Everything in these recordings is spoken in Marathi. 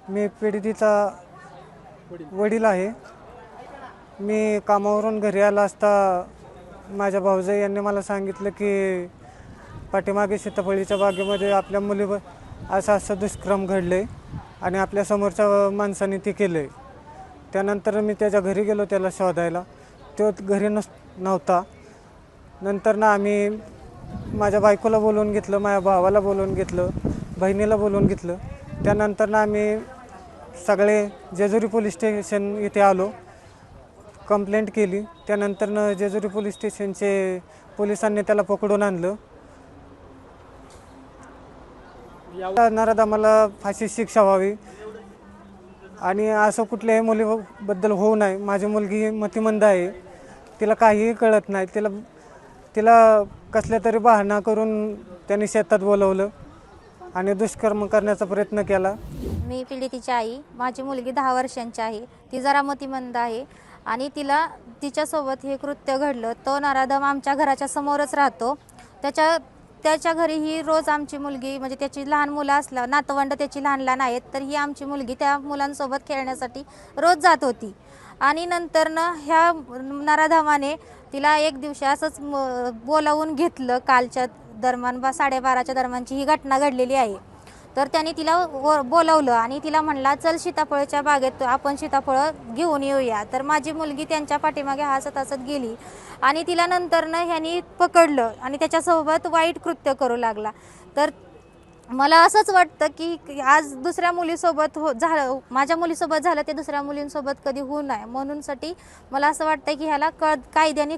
मी पीडितेचा वडील आहे. मी कामावरून घरी आला असता माझ्या भाऊजाई यांनी मला सांगितलं की पाठीमागे सीताफळीच्या बागेमध्ये आपल्या मुलीवर असं दुष्कर्म घडले आणि आपल्या समोरच्या माणसाने ते केले. त्यानंतर मी त्याच्या घरी गेलो त्याला शोधायला. तो घरी नव्हता. नंतर आम्ही माझ्या बायकोला बोलवून घेतलं, माझ्या भावाला बोलवून घेतलं, बहिणीला बोलवून घेतलं. त्यानंतर आम्ही सगळे जेजुरी पोलीस स्टेशन इथे आलो, कंप्लेंट केली. त्यानंतर जेजुरी पोलीस स्टेशनचे पोलिसांनी त्याला पकडून आणलं. नराधमाला फाशी शिक्षा व्हावी आणि असं कुठल्याही मुलीबद्दल होऊ नये. माझी मुलगी मतिमंद आहे, तिला काहीही कळत नाही. तिला कसल्या तरी बहाणा करून त्यांनी शेतात बोलवलं आणि दुष्कर्म करण्याचा प्रयत्न केला. मी पीडितेची आई. माझी मुलगी 10 वर्षांची आहे. ती जरा मतिमंद आहे आणि तिच्यासोबत हे कृत्य घडलं. तो नराधम आमच्या घराच्या समोरच राहतो. त्याच्या घरीही रोज आमची मुलगी, म्हणजे त्याची लहान मुलं असल्या, नातवंड त्याची लहान लहान आहेत, तर ही आमची मुलगी त्या मुलांसोबत खेळण्यासाठी रोज जात होती. आणि नंतरनं ह्या नराधमाने तिला एक दिवशी असंच बोलावून घेतलं. कालच्या दरम्यान 12:30च्या दरम्यानची ही घटना घडलेली आहे. तर त्याने तिला बोलावलं आणि तिला म्हणला, चल सीताफळच्या बागेत आपण सीताफळं घेऊन येऊया. तर माझी मुलगी त्यांच्या पाठीमागे हसत हसत गेली आणि तिला नंतरनं ह्यांनी पकडलं आणि त्याच्यासोबत वाईट कृत्य करू लागला. तर मला असंच वाटतं की आज दुसऱ्या मुलीसोबत झालं, माझ्या मुलीसोबत झालं, ते दुसऱ्या मुलींसोबत कधी होऊ नये म्हणूनसाठी मला असं वाटतं की ह्याला कायद्याने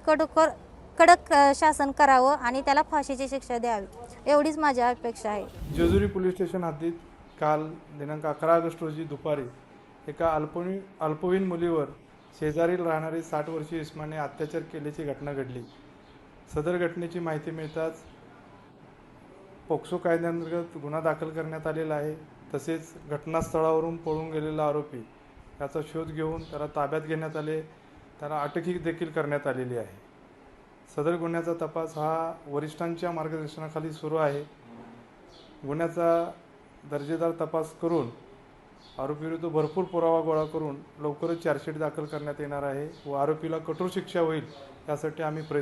कडक शासन करावं आणि त्याला फाशीची शिक्षा द्यावी, एवढीच माझी अपेक्षा आहे. जेजुरी पोलीस स्टेशन हद्दीत काल दिनांक 11 ऑगस्ट रोजी दुपारी एका अल्पवयीन मुलीवर शेजारील राहणारे 60 वर्षीय इस्माने अत्याचार केल्याची घटना घडली. सदर घटनेची माहिती मिळताच पोक्सो कायद्याअंतर्गत गुन्हा दाखल करण्यात आलेला आहे. तसेच घटनास्थळावरून पळून गेलेला आरोपी याचा शोध घेऊन त्याला ताब्यात घेण्यात आले. त्याला अटकही देखील करण्यात आलेली आहे. सदर गुन्ह्याचा तपास हा वरिष्ठांच्या मार्गदर्शनाखाली सुरू आहे. गुन्ह्याचा दर्जेदार तपास करून आरोपीविरुद्ध भरपूर पुरावा गोळा करून लवकरच चार्जशीट दाखल करण्यात येणार आहे व आरोपीला कठोर शिक्षा होईल यासाठी आम्ही